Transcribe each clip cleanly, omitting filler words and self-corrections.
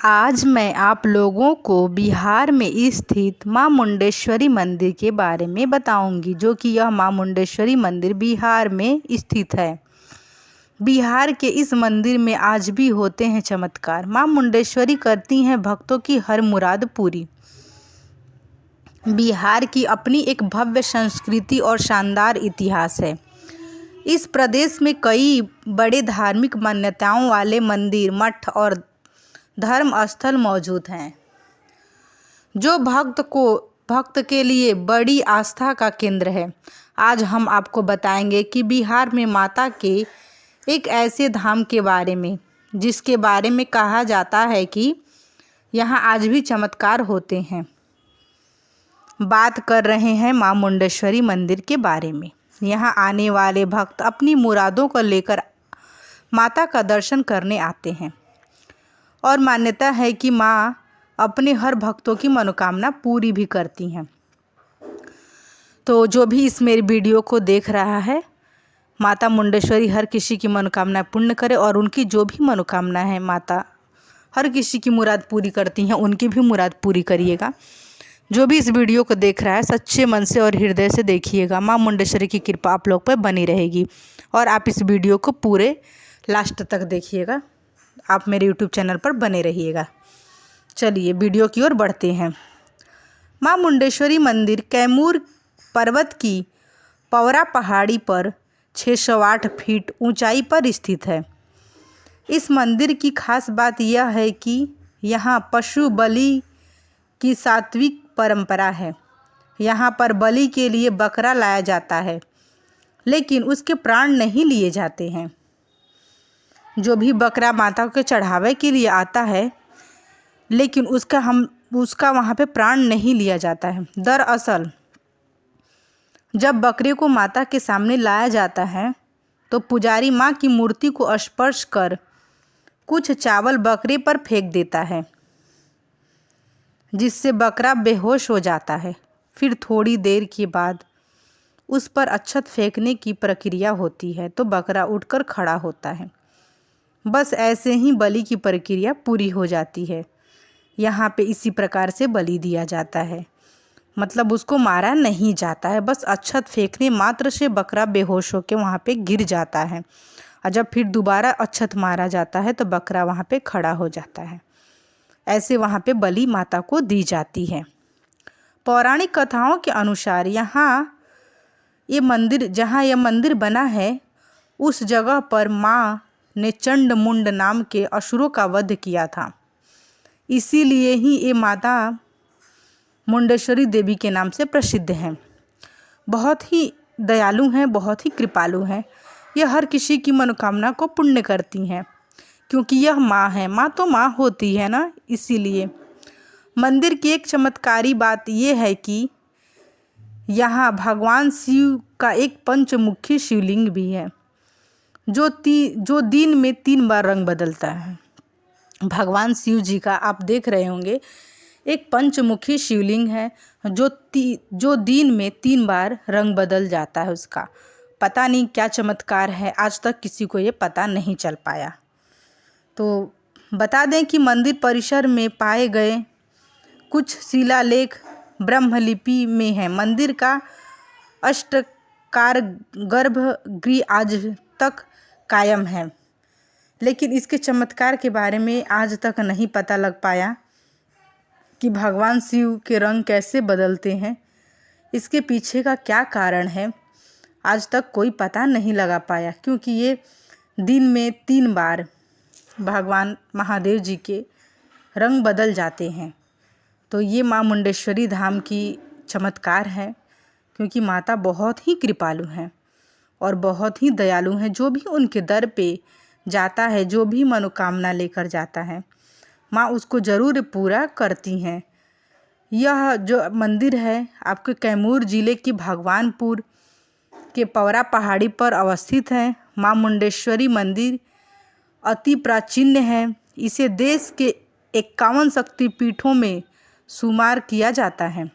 आज मैं आप लोगों को बिहार में स्थित मां मुंडेश्वरी मंदिर के बारे में बताऊंगी, जो कि यह मां मुंडेश्वरी मंदिर बिहार में स्थित है। बिहार के इस मंदिर में आज भी होते हैं चमत्कार। मां मुंडेश्वरी करती हैं भक्तों की हर मुराद पूरी। बिहार की अपनी एक भव्य संस्कृति और शानदार इतिहास है। इस प्रदेश में कई बड़े धार्मिक मान्यताओं वाले मंदिर, मठ और धर्म स्थल मौजूद हैं, जो भक्त के लिए बड़ी आस्था का केंद्र है। आज हम आपको बताएंगे कि बिहार में माता के एक ऐसे धाम के बारे में, जिसके बारे में कहा जाता है कि यहाँ आज भी चमत्कार होते हैं। बात कर रहे हैं मां मुंडेश्वरी मंदिर के बारे में। यहाँ आने वाले भक्त अपनी मुरादों को लेकर माता का दर्शन करने आते हैं और मान्यता है कि माँ अपने हर भक्तों की मनोकामना पूरी भी करती हैं। तो जो भी इस मेरी वीडियो को देख रहा है, माता मुंडेश्वरी हर किसी की मनोकामना पूर्ण करे और उनकी जो भी मनोकामना है, माता हर किसी की मुराद पूरी करती हैं, उनकी भी मुराद पूरी करिएगा। जो भी इस वीडियो को देख रहा है, सच्चे मन से और हृदय से देखिएगा। माँ मुंडेश्वरी की कृपा आप लोग पर बनी रहेगी और आप इस वीडियो को पूरे लास्ट तक देखिएगा। आप मेरे YouTube चैनल पर बने रहिएगा। चलिए वीडियो की ओर बढ़ते हैं। मां मुंडेश्वरी मंदिर कैमूर पर्वत की पौरा पहाड़ी पर 608 फीट ऊंचाई पर स्थित है। इस मंदिर की खास बात यह है कि यहाँ पशु बलि की सात्विक परंपरा है। यहाँ पर बलि के लिए बकरा लाया जाता है, लेकिन उसके प्राण नहीं लिए जाते हैं। जो भी बकरा माता के चढ़ावे के लिए आता है, लेकिन उसका वहाँ पे प्राण नहीं लिया जाता है। दरअसल जब बकरे को माता के सामने लाया जाता है, तो पुजारी माँ की मूर्ति को स्पर्श कर कुछ चावल बकरे पर फेंक देता है, जिससे बकरा बेहोश हो जाता है। फिर थोड़ी देर के बाद उस पर अक्षत फेंकने की प्रक्रिया होती है, तो बकरा उठकर खड़ा होता है। बस ऐसे ही बलि की प्रक्रिया पूरी हो जाती है। यहाँ पे इसी प्रकार से बलि दिया जाता है, मतलब उसको मारा नहीं जाता है, बस अक्षत फेंकने मात्र से बकरा बेहोश होकर वहाँ पे गिर जाता है और जब फिर दोबारा अक्षत मारा जाता है तो बकरा वहाँ पे खड़ा हो जाता है। ऐसे वहाँ पे बलि माता को दी जाती है। पौराणिक कथाओं के अनुसार जहाँ यह मंदिर बना है, उस जगह पर माँ ने चंड मुंड नाम के असुरों का वध किया था। इसीलिए ही ये माता मुंडेश्वरी देवी के नाम से प्रसिद्ध हैं। बहुत ही दयालु हैं, बहुत ही कृपालु हैं। यह हर किसी की मनोकामना को पूर्ण करती हैं, क्योंकि यह माँ है। माँ तो माँ होती है ना, इसीलिए। मंदिर की एक चमत्कारी बात यह है कि यहाँ भगवान शिव का एक पंचमुखी शिवलिंग भी है, जो दिन में 3 बार रंग बदलता है। भगवान शिव जी का आप देख रहे होंगे, एक पंचमुखी शिवलिंग है जो दिन में 3 बार रंग बदल जाता है। उसका पता नहीं क्या चमत्कार है, आज तक किसी को ये पता नहीं चल पाया। तो बता दें कि मंदिर परिसर में पाए गए कुछ शिलालेख ब्रह्मलिपि में है। मंदिर का अष्टकार गर्भगृह आज तक कायम है, लेकिन इसके चमत्कार के बारे में आज तक नहीं पता लग पाया कि भगवान शिव के रंग कैसे बदलते हैं, इसके पीछे का क्या कारण है, आज तक कोई पता नहीं लगा पाया। क्योंकि ये दिन में 3 बार भगवान महादेव जी के रंग बदल जाते हैं। तो ये मां मुंडेश्वरी धाम की चमत्कार है, क्योंकि माता बहुत ही कृपालु हैं और बहुत ही दयालु हैं। जो भी उनके दर पे जाता है, जो भी मनोकामना लेकर जाता है, माँ उसको ज़रूर पूरा करती हैं। यह जो मंदिर है आपके कैमूर ज़िले की भगवानपुर के पौरा पहाड़ी पर अवस्थित है। माँ मुंडेश्वरी मंदिर अति प्राचीन है। इसे देश के 51 शक्तिपीठों में शुमार किया जाता है।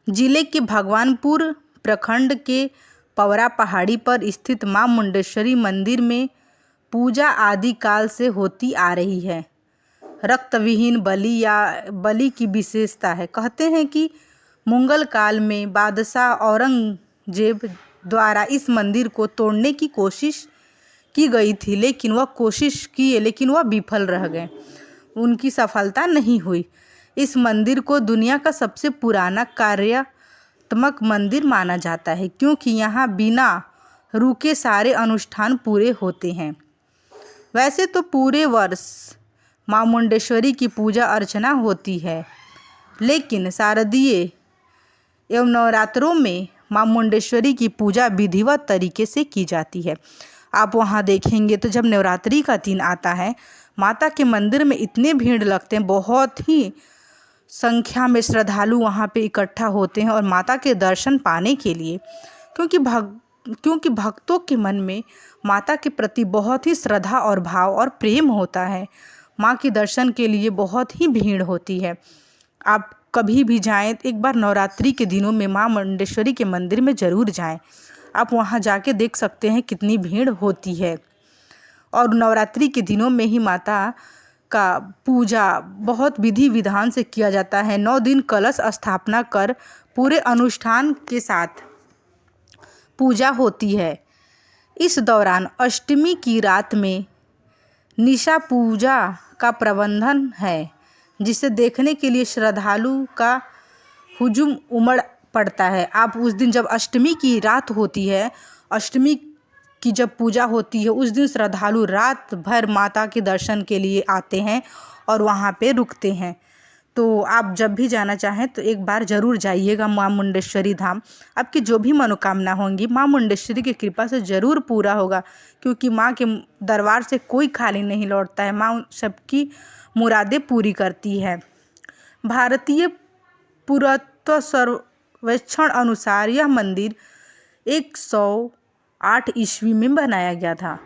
जिले के भगवानपुर प्रखंड के पौरा पहाड़ी पर स्थित मां मुंडेश्वरी मंदिर में पूजा आदि काल से होती आ रही है। रक्त विहीन बलि या बलि की विशेषता है। कहते हैं कि मुगल काल में बादशाह औरंगजेब द्वारा इस मंदिर को तोड़ने की कोशिश की गई थी, लेकिन वह विफल रह गए, उनकी सफलता नहीं हुई। इस मंदिर को दुनिया का सबसे पुराना कार्यात्मक मंदिर माना जाता है, क्योंकि यहाँ बिना रुके सारे अनुष्ठान पूरे होते हैं। वैसे तो पूरे वर्ष मां मुंडेश्वरी की पूजा अर्चना होती है, लेकिन शारदीय एवं नवरात्रों में मां मुंडेश्वरी की पूजा विधिवत तरीके से की जाती है। आप वहाँ देखेंगे तो जब नवरात्रि का दिन आता है, माता के मंदिर में इतने भीड़ लगते हैं, बहुत ही संख्या में श्रद्धालु वहाँ पे इकट्ठा होते हैं और माता के दर्शन पाने के लिए, क्योंकि भक्तों के मन में माता के प्रति बहुत ही श्रद्धा और भाव और प्रेम होता है। माँ के दर्शन के लिए बहुत ही भीड़ होती है। आप कभी भी जाएं, एक बार नवरात्रि के दिनों में माँ मुंडेश्वरी के मंदिर में ज़रूर जाएं। आप वहाँ जाके देख सकते हैं कितनी भीड़ होती है। और नवरात्रि के दिनों में ही माता का पूजा बहुत विधि विधान से किया जाता है। 9 दिन कलश स्थापना कर पूरे अनुष्ठान के साथ पूजा होती है। इस दौरान अष्टमी की रात में निशा पूजा का प्रबंधन है, जिसे देखने के लिए श्रद्धालु का हुजूम उमड़ पड़ता है। आप उस दिन जब अष्टमी की रात होती है, अष्टमी की जब पूजा होती है, उस दिन श्रद्धालु रात भर माता के दर्शन के लिए आते हैं और वहाँ पे रुकते हैं। तो आप जब भी जाना चाहें तो एक बार ज़रूर जाइएगा मां मुंडेश्वरी धाम। आपकी जो भी मनोकामना होंगी मां मुंडेश्वरी की कृपा से ज़रूर पूरा होगा, क्योंकि मां के दरबार से कोई खाली नहीं लौटता है। मां सबकी मुरादें पूरी करती है। भारतीय पुरातत्व सर्वेक्षण अनुसार यह मंदिर 108 ईस्वी में बनाया गया था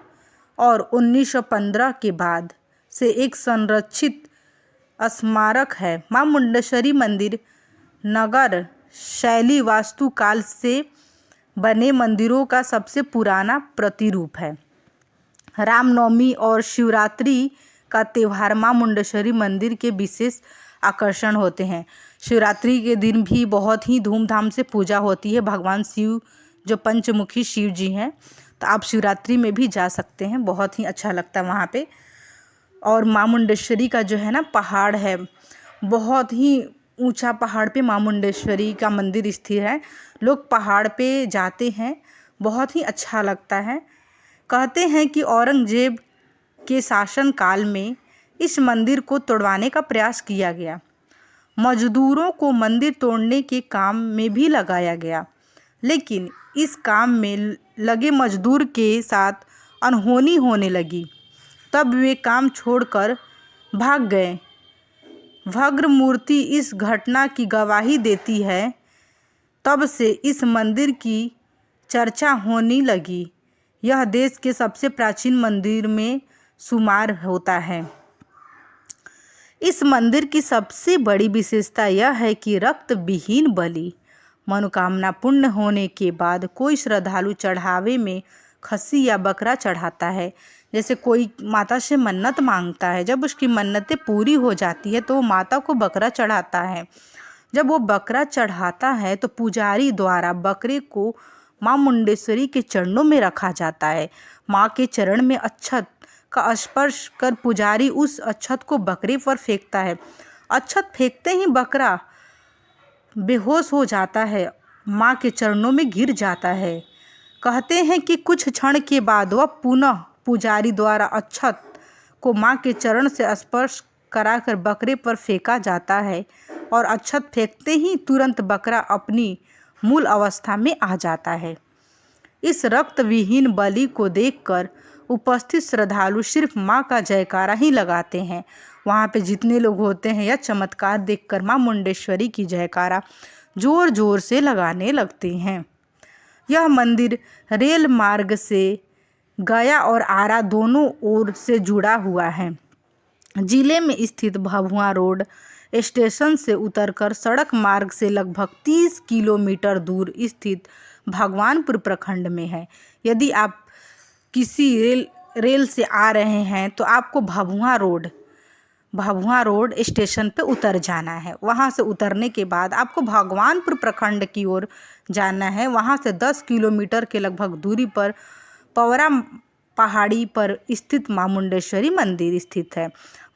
और 1915 के बाद से एक संरक्षित स्मारक है। मां मुंडेश्वरी मंदिर नगर शैली वास्तुकाल से बने मंदिरों का सबसे पुराना प्रतिरूप है। रामनवमी और शिवरात्रि का त्यौहार मां मुंडेश्वरी मंदिर के विशेष आकर्षण होते हैं। शिवरात्रि के दिन भी बहुत ही धूमधाम से पूजा होती है। भगवान शिव जो पंचमुखी शिव जी हैं, तो आप शिवरात्रि में भी जा सकते हैं, बहुत ही अच्छा लगता है वहाँ पे। और मां मुंडेश्वरी का जो है ना पहाड़ है, बहुत ही ऊंचा पहाड़ पे मां मुंडेश्वरी का मंदिर स्थित है। लोग पहाड़ पे जाते हैं, बहुत ही अच्छा लगता है। कहते हैं कि औरंगजेब के शासन काल में इस मंदिर को तोड़वाने का प्रयास किया गया। मजदूरों को मंदिर तोड़ने के काम में भी लगाया गया, लेकिन इस काम में लगे मजदूर के साथ अनहोनी होने लगी। तब वे काम छोड़कर भाग गए। भग्न मूर्ति इस घटना की गवाही देती है। तब से इस मंदिर की चर्चा होने लगी। यह देश के सबसे प्राचीन मंदिर में शुमार होता है। इस मंदिर की सबसे बड़ी विशेषता यह है कि रक्त विहीन बलि मनोकामना पूर्ण होने के बाद कोई श्रद्धालु चढ़ावे में खस्सी या बकरा चढ़ाता है। जैसे कोई माता से मन्नत मांगता है, जब उसकी मन्नतें पूरी हो जाती है तो वो माता को बकरा चढ़ाता है। जब वो बकरा चढ़ाता है तो पुजारी द्वारा बकरे को मां मुंडेश्वरी के चरणों में रखा जाता है। मां के चरण में अक्षत का स्पर्श कर पुजारी उस अक्षत को बकरे पर फेंकता है। अक्षत फेंकते ही बकरा बेहोश हो जाता है, मां के चरणों में गिर जाता है। कहते हैं कि कुछ क्षण के बाद वह पुनः पुजारी द्वारा अक्षत को मां के चरण से स्पर्श कराकर बकरे पर फेंका जाता है और अक्षत फेंकते ही तुरंत बकरा अपनी मूल अवस्था में आ जाता है। इस रक्त विहीन बलि को देखकर उपस्थित श्रद्धालु सिर्फ मां का जयकारा ही लगाते हैं। वहाँ पे जितने लोग होते हैं यह चमत्कार देखकर मां मुंडेश्वरी की जयकारा जोर जोर से लगाने लगते हैं। यह मंदिर रेल मार्ग से गया और आरा दोनों ओर से जुड़ा हुआ है। जिले में स्थित भभुआ रोड स्टेशन से उतरकर सड़क मार्ग से लगभग 30 किलोमीटर दूर स्थित भगवानपुर प्रखंड में है। यदि आप किसी रेल से आ रहे हैं तो आपको Bhabhua road Bhabhua road station पे उतर जाना है। वहाँ से उतरने के बाद आपको भगवानपुर प्रखंड की ओर जाना है। वहाँ से 10 किलोमीटर के लगभग दूरी पर पवरा पहाड़ी पर स्थित मां मुंडेश्वरी मंदिर स्थित है।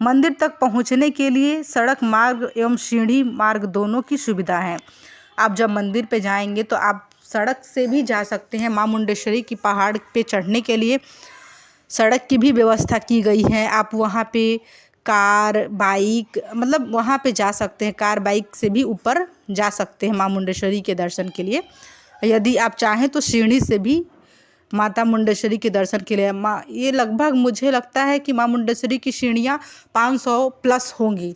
मंदिर तक पहुँचने के लिए सड़क मार्ग एवं सीढ़ी मार्ग दोनों की सुविधा है। आप जब मंदिर पे जाएंगे तो आप सड़क से भी जा सकते हैं। मां मुंडेश्वरी की पहाड़ पे चढ़ने के लिए सड़क की भी व्यवस्था की गई है। आप वहाँ पे कार बाइक मतलब वहाँ पे जा सकते हैं। कार बाइक से भी ऊपर जा सकते हैं मां मुंडेश्वरी के दर्शन के लिए। यदि आप चाहें तो सीढ़ी से भी माता मुंडेश्वरी के दर्शन के लिए ये लगभग मुझे लगता है कि मां मुंडेश्वरी की सीढ़ियाँ 500 प्लस होंगी।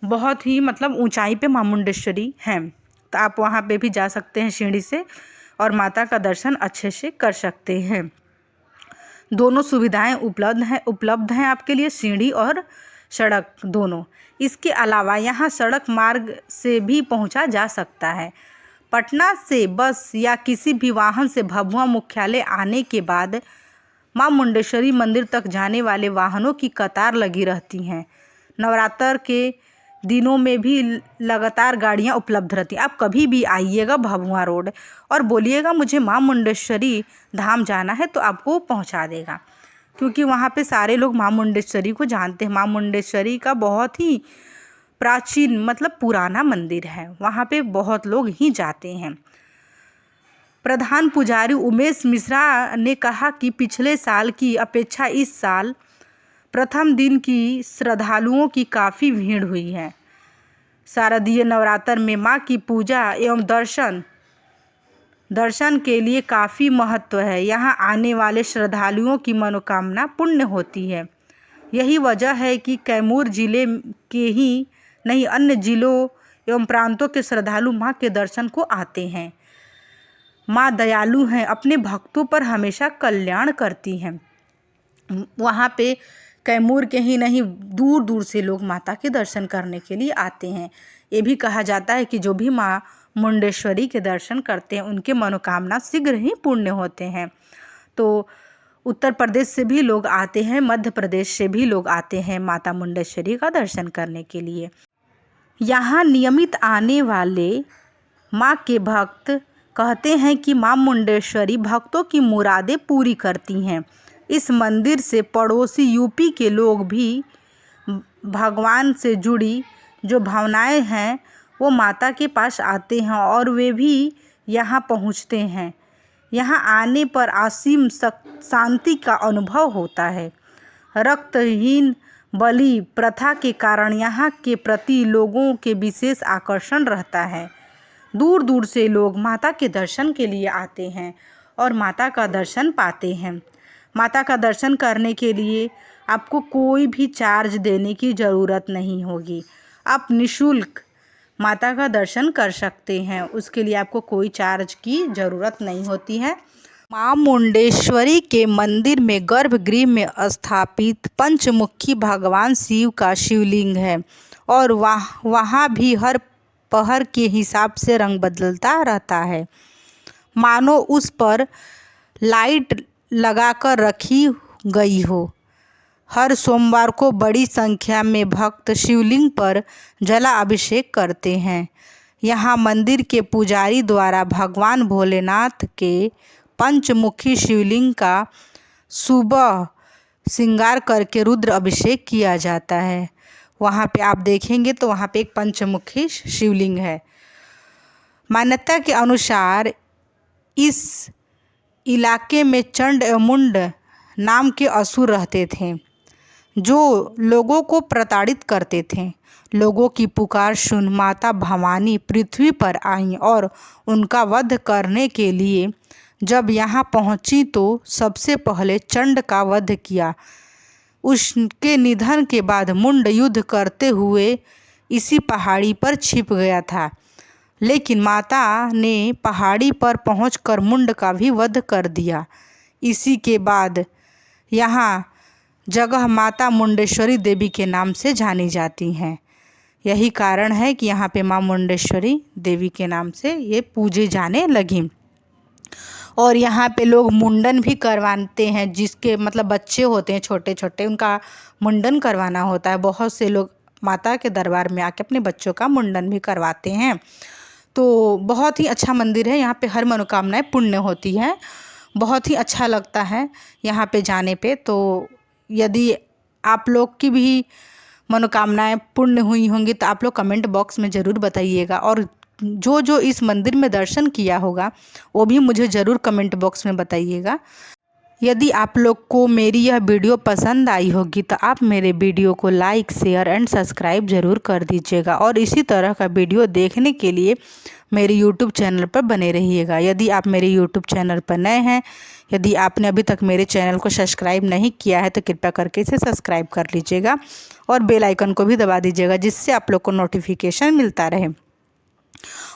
बहुत ही मतलब ऊंचाई पे मां मुंडेश्वरी हैं। तो आप वहाँ पे भी जा सकते हैं सीढ़ी से और माता का दर्शन अच्छे से कर सकते हैं। दोनों सुविधाएं उपलब्ध हैं आपके लिए, सीढ़ी और सड़क दोनों। इसके अलावा यहाँ सड़क मार्ग से भी पहुँचा जा सकता है। पटना से बस या किसी भी वाहन से भभुआ मुख्यालय आने के बाद मां मुंडेश्वरी मंदिर तक जाने वाले वाहनों की कतार लगी रहती हैं। नवरात्र के दिनों में भी लगातार गाड़ियां उपलब्ध रहती हैं। आप कभी भी आइएगा भभुआ रोड और बोलिएगा मुझे मां मुंडेश्वरी धाम जाना है तो आपको पहुंचा देगा, क्योंकि वहाँ पे सारे लोग मां मुंडेश्वरी को जानते हैं। मां मुंडेश्वरी का बहुत ही प्राचीन मतलब पुराना मंदिर है, वहाँ पे बहुत लोग ही जाते हैं। प्रधान पुजारी उमेश मिश्रा ने कहा कि पिछले साल की अपेक्षा इस साल प्रथम दिन की श्रद्धालुओं की काफ़ी भीड़ हुई है। शारदीय नवरात्र में माँ की पूजा एवं दर्शन के लिए काफ़ी महत्व है। यहाँ आने वाले श्रद्धालुओं की मनोकामना पूर्ण होती है। यही वजह है कि कैमूर जिले के ही नहीं अन्य जिलों एवं प्रांतों के श्रद्धालु माँ के दर्शन को आते हैं। माँ दयालु हैं, अपने भक्तों पर हमेशा कल्याण करती हैं। वहाँ पे कैमूर के ही नहीं दूर दूर से लोग माता के दर्शन करने के लिए आते हैं। ये भी कहा जाता है कि जो भी माँ मुंडेश्वरी के दर्शन करते हैं उनके मनोकामना शीघ्र ही पूर्ण होते हैं। तो उत्तर प्रदेश से भी लोग आते हैं, मध्य प्रदेश से भी लोग आते हैं माता मुंडेश्वरी का दर्शन करने के लिए। यहाँ नियमित आने वाले माँ के भक्त कहते हैं कि माँ मुंडेश्वरी भक्तों की मुरादें पूरी करती हैं। इस मंदिर से पड़ोसी यूपी के लोग भी भगवान से जुड़ी जो भावनाएं हैं वो माता के पास आते हैं और वे भी यहाँ पहुँचते हैं। यहाँ आने पर असीम शांति का अनुभव होता है। रक्तहीन बलि प्रथा के कारण यहाँ के प्रति लोगों के विशेष आकर्षण रहता है। दूर दूर से लोग माता के दर्शन के लिए आते हैं और माता का दर्शन पाते हैं। माता का दर्शन करने के लिए आपको कोई भी चार्ज देने की ज़रूरत नहीं होगी। आप निःशुल्क माता का दर्शन कर सकते हैं, उसके लिए आपको कोई चार्ज की ज़रूरत नहीं होती है। मां मुंडेश्वरी के मंदिर में गर्भगृह में स्थापित पंचमुखी भगवान शिव का शिवलिंग है और वहाँ भी हर पहर के हिसाब से रंग बदलता रहता है, मानो उस पर लाइट लगाकर रखी गई हो। हर सोमवार को बड़ी संख्या में भक्त शिवलिंग पर जलाभिषेक करते हैं। यहाँ मंदिर के पुजारी द्वारा भगवान भोलेनाथ के पंचमुखी शिवलिंग का सुबह श्रृंगार करके रुद्र अभिषेक किया जाता है। वहाँ पे आप देखेंगे तो वहाँ पे एक पंचमुखी शिवलिंग है। मान्यता के अनुसार इस इलाके में चंड एवं मुंड नाम के असुर रहते थे जो लोगों को प्रताड़ित करते थे। लोगों की पुकार सुन माता भवानी पृथ्वी पर आईं और उनका वध करने के लिए जब यहाँ पहुँची तो सबसे पहले चंड का वध किया। उसके निधन के बाद मुंड युद्ध करते हुए इसी पहाड़ी पर छिप गया था, लेकिन माता ने पहाड़ी पर पहुंचकर मुंड का भी वध कर दिया। इसी के बाद यहाँ जगह माता मुंडेश्वरी देवी के नाम से जानी जाती हैं। यही कारण है कि यहाँ पे माँ मुंडेश्वरी देवी के नाम से ये पूजे जाने लगी। और यहाँ पे लोग मुंडन भी करवाते हैं, जिसके मतलब बच्चे होते हैं छोटे छोटे, उनका मुंडन करवाना होता है। बहुत से लोग माता के दरबार में आके अपने बच्चों का मुंडन भी करवाते हैं। तो बहुत ही अच्छा मंदिर है, यहाँ पे हर मनोकामनाएं पूर्ण होती है। बहुत ही अच्छा लगता है यहाँ पे जाने पे। तो यदि आप लोग की भी मनोकामनाएं पूर्ण हुई होंगी तो आप लोग कमेंट बॉक्स में ज़रूर बताइएगा। और जो जो इस मंदिर में दर्शन किया होगा वो भी मुझे ज़रूर कमेंट बॉक्स में बताइएगा। यदि आप लोग को मेरी यह वीडियो पसंद आई होगी तो आप मेरे वीडियो को लाइक, शेयर एंड सब्सक्राइब ज़रूर कर दीजिएगा। और इसी तरह का वीडियो देखने के लिए मेरे यूट्यूब चैनल पर बने रहिएगा। यदि आप मेरे यूट्यूब चैनल पर नए हैं, यदि आपने अभी तक मेरे चैनल को सब्सक्राइब नहीं किया है तो कृपया करके इसे सब्सक्राइब कर लीजिएगा और बेल आइकन को भी दबा दीजिएगा, जिससे आप लोग को नोटिफिकेशन मिलता रहे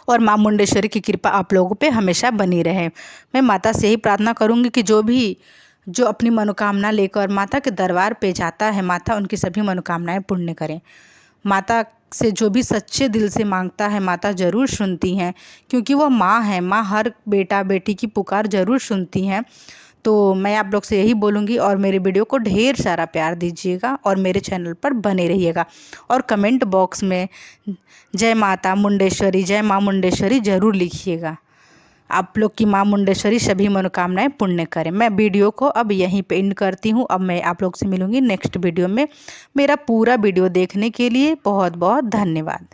और माँ मुंडेश्वरी की कृपा आप लोगों पे हमेशा बनी रहे। मैं माता से यही प्रार्थना करूँगी कि जो अपनी मनोकामना लेकर माता के दरबार पे जाता है, माता उनकी सभी मनोकामनाएं पूर्ण करें। माता से जो भी सच्चे दिल से मांगता है माता ज़रूर सुनती हैं, क्योंकि वो माँ है। माँ हर बेटा बेटी की पुकार ज़रूर सुनती हैं। तो मैं आप लोग से यही बोलूँगी और मेरे वीडियो को ढेर सारा प्यार दीजिएगा और मेरे चैनल पर बने रहिएगा। और कमेंट बॉक्स में जय माता मुंडेश्वरी, जय माँ मुंडेश्वरी ज़रूर लिखिएगा। आप लोग की माँ मुंडेश्वरी सभी मनोकामनाएं पूर्ण करें। मैं वीडियो को अब यहीं पे एंड करती हूँ। अब मैं आप लोग से मिलूँगी नेक्स्ट वीडियो में। मेरा पूरा वीडियो देखने के लिए बहुत बहुत धन्यवाद।